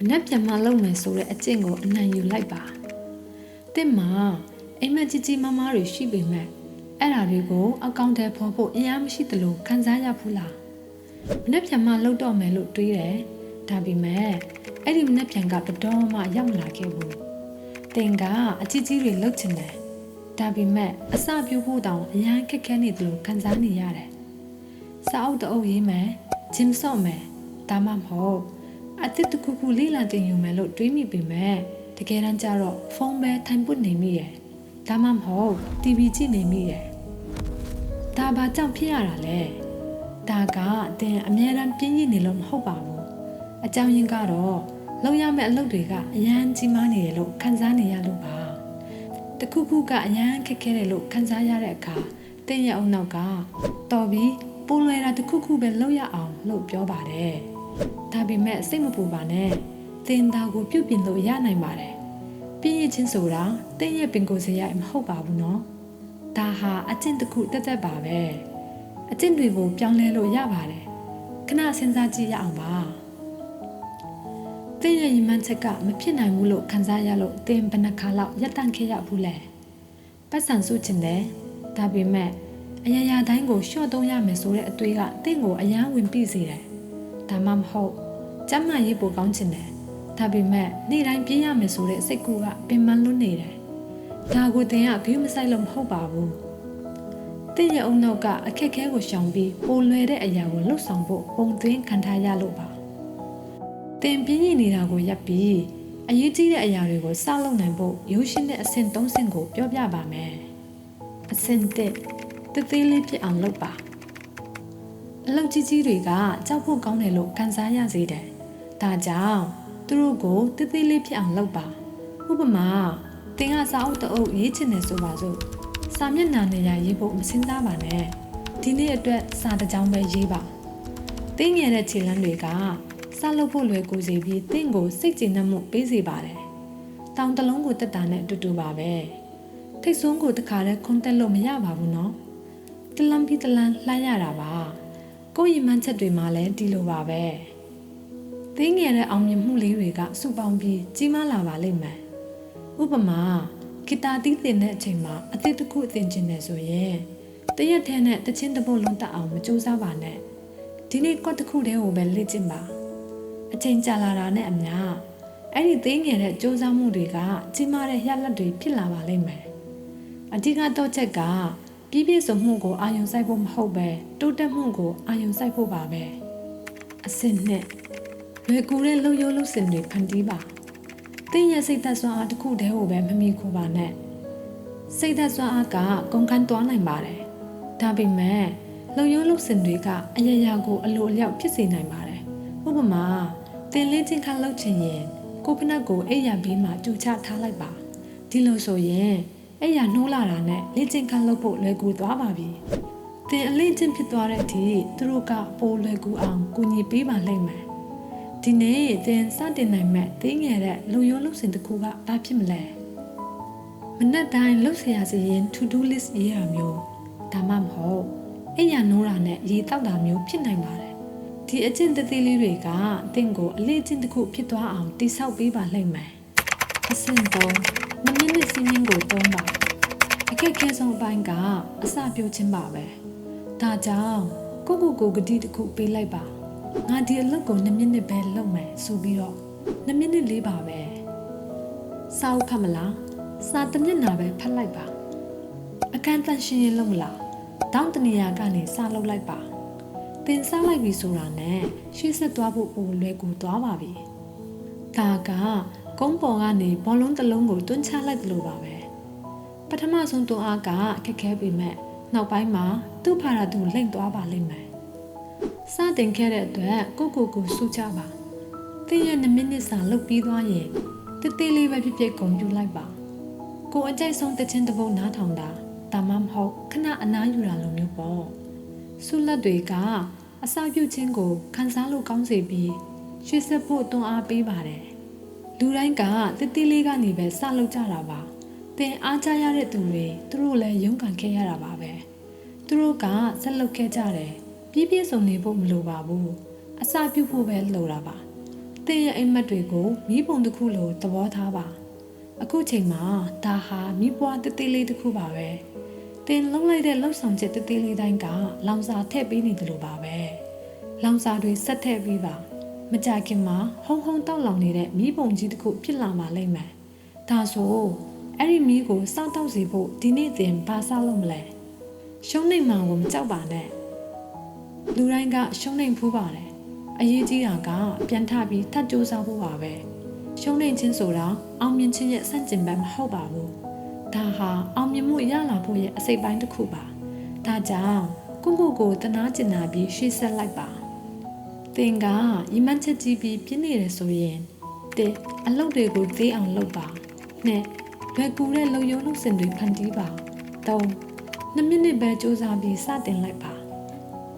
နက်ပြန်မလုပ်မယ်ဆိုတဲ့အကျင့်ကိုအနိုင်ယူလိုက်ပါတစ်မှာအိမ်မက်ကြီးကြီးမားမားတွေရှိပေမဲ့အဲ့ဓာတွေကိုအကောင့်ထဲပေါ်ဖို့အများမရှိသလိုခံစားရဘူးလားနက်ပြန်မလုပ်တော့မယ်လို့တွေးတယ်ဒါပေမဲ့အဲ့ဒီနက်ပြန်ကဘတော်မှရောက်မလာခဲ့ဘူးတင်ကအကြီးကြီးတွေလှုပ်ချင်တယ်ဒါပေမဲ့အစပြုဖို့တောင်အများခက်ခဲနေသလိုခံစားနေရတယ်စာအုပ်တအုပ်ရေးမယ်ဂျင်းဆော့မယ်ဒါမှမဟုတ်အတစ်တခုခုလေးလာတင်ယူမယ်လို့တွေးမိပေမဲ့တကယ်တမ်းကျတော့ဖုန်းပဲထိုင်ပုတ်နေမိရယ်ဒါမှမဟုတ် TV ကြည့်နေမိရယ်ဒါဘာကြောင့်ဖြစ်ရတာလဲဒါကအတင်အမြဲတမ်းပြင်းရည်နေလို့မဟုတ်ပါဘူးအကြောင်းရင်းကတော့လုပ်ရမယ့်အလုပ်တွေကအရန်ကြီးမားနေတယ်လို့ခံစားနေရလို့ပါတခုခုကအရန်ခက်ခဲတယ်လို့ခံစားရတဲ့အခါတင်ရဲ့အုံနောက်ကတော်ပြီးပိုလွယ်တာတခုခုပဲလုပ်ရအောင်လို့ပြောပါတယ်ဒါပေမဲ့စိတ်မပူပါနဲ့တင်သားကိုပြုတ်ပြင်လို့ရနိုင်ပါတယ်ပြည့်ရချင်းဆိုတာတင်ရဲ့ပင်ကိုယ်စရိုက်မဟုတ်ပါဘူးနော်ဒါဟာအကျင့်တစ်ခုတက်တက်ပါပဲအကျင့်တွေကိုပြောင်းလဲလို့ရပါတယ်ခဏစဉ်းစားကြည့်ရအောင်ပါတင်ရဲ့ညီမချက်ကမဖြစ်နိုင်ဘူးလို့ခံစားရလို့တင်ဘယ်နှခါလောက်ရပ်တန့်ခဲ့ရဘူးလဲပတ်စံစုချင်တယ်ဒါပေမဲ့အရာရာတိုင်းကိုရှော့သုံးရမယ်ဆိုတဲ့အတွေးကတင့်ကိုအယမ်းဝင်ပြစေတယ်ဒါမှမဟုတ်ကျမ်းမာရေးပိုကောင်းချင်တယ်ဒါပေမဲ့နေ့တိုင်းပြင်းရမယ်ဆိုတဲ့စိတ်ကူကပင်ပန်းလွတ်နေတယ်ဒါကိုတင်ကဂရုမစိုက်လို့မဟုတ်ပါဘူးတင့်ရဲ့အုံနောက်ကအခက်ခဲကိုရှောင်ပြီးပိုလွယ်တဲ့အရာကိုလှုပ်ဆောင်ဖို့ပုံသွင်းခံထားရလို့ပါတင်ပြင်းရနေတာကိုရပ်ပြီးအရေးကြီးတဲ့အရာတွေကိုစလုပ်နိုင်ဖို့ရိုးရှင်းတဲ့အဆင့်၃ဆင့်ကိုပြောပြပါမယ်အဆင့်၁တသေးလေးဖြစ်အောင်လုပ်ပါအလုပ်ကြီးကြီးတွေကကြောက်ဖို့ကောင်းတယ်လို့ခံစားရစေတယ်ဒါကြောင့်သူတို့ကိုတသေးလေးဖြစ်အောင်လုပ်ပါဥပမာတင်ကစာအုပ်တအုပ်ရေးချင်တယ်ဆိုပါစို့စာမျက်နှာနေရာရေးဖို့မစင်စားပါနဲ့ဒီနေ့အတွက်စာတစ်ကြောင်းပဲရေးပါတင်းငယ်တဲ့ခြေလမ်းတွေကစာလုပ်ဖို့လွယ်ကူစေပြီးတင့်ကိုစိတ်ကျေနပ်မှုပေးစေပါတယ်တောင်တလုံးကိုတက်တာနဲ့တူတူပါပဲထိတ်ဆုံးကိုတခါတည်းခွန်းတက်လို့မရပါဘူးနော်တလန်းပြီးတလန်းလှမ်းရတာပါကိုယ့်ရင်မှန်းချက်တွေမှာလည်းဒီလိုပါပဲသိငယ်တဲ့အောင်မြင်မှုလေးတွေကစုပေါင်းပြီးကြီးမားလာပါလိမ့်မယ်ဥပမာဂီတာတီးသင်တဲ့အချိန်မှာအသစ်တစ်ခုသင်ချင်တယ်ဆိုရင်တရက်ထဲနဲ့တချင်းတစ်ပုတ်လုံးတက်အောင်မကြိုးစားပါနဲ့ဒီနေ့ကော့တစ်ခုတည်းကိုပဲလေ့ကျင့်ပါအချိန်ကြာလာတာနဲ့အမျှအဲ့ဒီသိငယ်တဲ့ကြိုးစားမှုတွေကကြီးမားတဲ့ရလဒ်တွေဖြစ်လာပါလိမ့်မယ်အဓိကတော့ချက်ကပြည့်ပြည့်စုံမှုကိုအာရုံစိုက်ဖို့မဟုတ်ပဲတိုးတက်မှုကိုအာရုံစိုက်ဖို့ပါပဲအဆင့်နဲ့လွယ်ကူတဲ့လှုပ်ရိုးလှုပ်စင်တွေဖန်တီးပါတင်းရဲ့စိတ်သက်စွမ်းအားတစ်ခုတည်းကိုပဲမမီခိုပါနဲ့စိတ်သက်စွမ်းအားကကုန်ခန်းသွားနိုင်ပါတယ်ဒါပေမဲ့လှုပ်ရိုးလှုပ်စင်တွေကအရာရာကိုအလိုအလျောက်ဖြစ်စေနိုင်ပါတယ်ဥပမာတင်လေးချင်းခန်းလှုပ်ချင်ရင်ကိုဖနက်ကိုအိပ်ရပြီးမှကြူချထားလိုက်ပါဒီလိုဆိုရင်အဲ့ရနှိုးလာတာနဲ့လေ့ကျင့်ခန်းလုပ်ဖို့လွယ်ကူသွားပါပြီ။တင်အလေ့ကျင့်ဖြစ်သွားတဲ့အထိသူတို့ကပိုလွယ်ကူအောင်ကူညီပေးပါလိမ့်မယ်။ဒီနေ့တင်စတင်နိုင်မဲ့သိငယ်တဲ့လူရိုးလုပ်စဉ်တစ်ခုကဘာဖြစ်မလဲ။မနက်တိုင်းလုပ်เสียစီရင် to do list ရေးရမျိုးဒါမှမဟုတ်အဲ့ရနှိုးတာနဲ့ရေးတောက်တာမျိုးဖြစ်နိုင်ပါတယ်။ဒီအကျင့်သေးလေးတွေကတင်ကိုအလေ့ကျင့်တစ်ခုဖြစ်သွားအောင်တိဆောက်ပေးပါလိမ့်မယ်။အဆင့်32မိနစ်စီးရင်ကိုသုံးပါအခက်ခဲဆုံးအပိုင်းကအစပြုခြင်းပါပဲဒါကြောင့်ကိုဂတိတစ်ခုပေးလိုက်ပါငါဒီအလုပ်ကို2မိနစ်ပဲလုပ်မယ်ဆိုပြီးတော့2မိနစ်လေးပါပဲစာအုပ်ဖတ်မလားစာတစ်မျက်နှာပဲဖတ်လိုက်ပါအခန်းတန့်ရှင်းရေးလုပ်မလားတောင်းတနေရာကနေစာလုပ်လိုက်ပါသင်စားလိုက်ပြီဆိုတာနဲ့ရှေ့ဆက်သွားဖို့ပိုလွယ်ကူသွားပါပြီဒါကကုန်းပေါ်ကနေဘောလုံးတစ်လုံးကိုတွန်းချလိုက်တယ်လို့ပါပဲပထမဆုံးတွန်းအားကအခက်ခဲပေမဲ့နောက်ပိုင်းမှာသူ့ဖာရာသူလိမ့်သွားပါလိမ့်မယ်စတင်ခဲ့တဲ့အတွက်ကိုစုချပါတင်းရဲ့2မိနစ်စာလုပ်ပြီးသွားရင်တေးသေးလေးပဲဖြစ်ဖြစ်ဂုဏ်ပြုလိုက်ပါကိုအကြိုက်ဆုံးတခြင်းတစ်ပုဒ်နားထောင်တာဒါမှမဟုတ်ခဏအနားယူတာလိုမျိုးပေါ့ဆုလက်တွေကအစာပြုတ်ခြင်းကိုခန်းစားလို့ကောင်းစေပြီးရွှေဆက်ဖို့တွန်းအားပေးပါတယ်လူတိုင်းကတေးလေးကနေပဲစလုပ်ကြတာပါတင်အားကြရတဲ့သူတွေသူတို့လည်းရုန်းကန်ခဲ့ရတာပါပဲသူတို့ကဆက်လုပ်ခဲ့ကြတယ်ပြည့်စုံနေဖို့မလိုပါဘူးအစာပြုတ်ဖို့ပဲလိုတာပါ တင်ရဲ့အိမ်မက်တွေကိုမိဘုံတစ်ခုလိုသဘောထားပါအခုချိန်မှာဒါဟာမိဘွားတသေးလေးတစ်ခုပါပဲတင်လုံးလိုက်တဲ့လှုပ်ဆောင်ချက်တသေးလေးတိုင်းကလောင်စာထည့်ပေးနေတယ်လို့ပါပဲလောင်စာတွေဆက်ထည့်ပြီးပါမကြခင်မှာဟုံဟုံတောက်လောင်နေတဲ့မိဘုံကြီးတစ်ခုဖြစ်လာမှလိမ့်မယ်ဒါဆိုအဲ့ဒီမီးကိုစောင့်တောက်စေဖို့ဒီနေ့တင်ဘာစားလို့မလဲရှုံးနေမှကိုမကြောက်ပါနဲ့လူတိုင်းကရှုံးနေဖူးပါတယ်အရေးကြီးတာကပြန်ထပြီးထပ်ကြိုးစားဖို့ပါပဲရှုံးနေခြင်းဆိုတာအောင်မြင်ခြင်းရဲ့ဆန့်ကျင်ဘက်မဟုတ်ပါဘူးဒါဟာအောင်မြင်မှုရလာဖို့ရဲ့အစိတ်ပိုင်းတစ်ခုပါဒါကြောင့်ကိုတနာကျင်နာပြီးရှေ့ဆက်လိုက်ပါသင်ကရီမန်းချက်ကြီးပြီးပြင်းနေတယ်ဆိုရင်တစ်အလုပ်တွေကိုသေးအောင်လုပ်ပါနှစ်လွယ်ကူတဲ့လုံယုံလုံစင်တွေဖန်တီးပါသုံး2မိနစ်ပဲစူးစမ်းပြီးစတင်လိုက်ပါ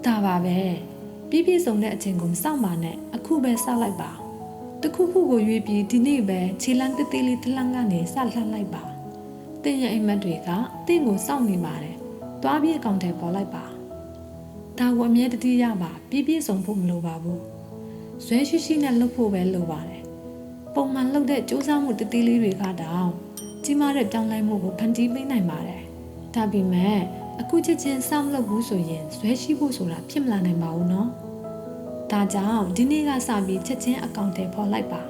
ဒါပါပဲပြည့်စုံတဲ့အချိန်ကိုမစောင့်ပါနဲ့အခုပဲစလိုက်ပါတခုခုကိုရွေးပြီးဒီနေ့ပဲခြေလမ်းသေးလေးတစ်လမ်းကနေစလှမ်းလိုက်ပါသင်ရဲ့အိမ်မက်တွေကသင်ကိုစောင့်နေပါတယ်သွားပြီးအကောင့်ထဲပေါ်လိုက်ပါဒါကိုအမြဲတတိရပါပြည့်စုံဖို့မလိုပါဘူးဇွဲရှိရှိနဲ့လှုပ်ဖို့ပဲလိုပါတယ်ပုံမှန်လှုပ်တဲ့စူးစမ်းမှုတတိလေးတွေကတောင်ကြီးမားတဲ့ပြောင်းလဲမှုကိုဖန်တီးပေးနိုင်ပါတယ်ဒါပေမဲ့အခုချက်ချင်းစောင့်လုပ်ဘူးဆိုရင်ဇွဲရှိဖို့ဆိုတာဖြစ်မလာနိုင်ပါဘူးနော်ဒါကြောင့်ဒီနေ့ကစပြီးချက်ချင်းအကောင့်ထဲပေါ်လိုက်ပါ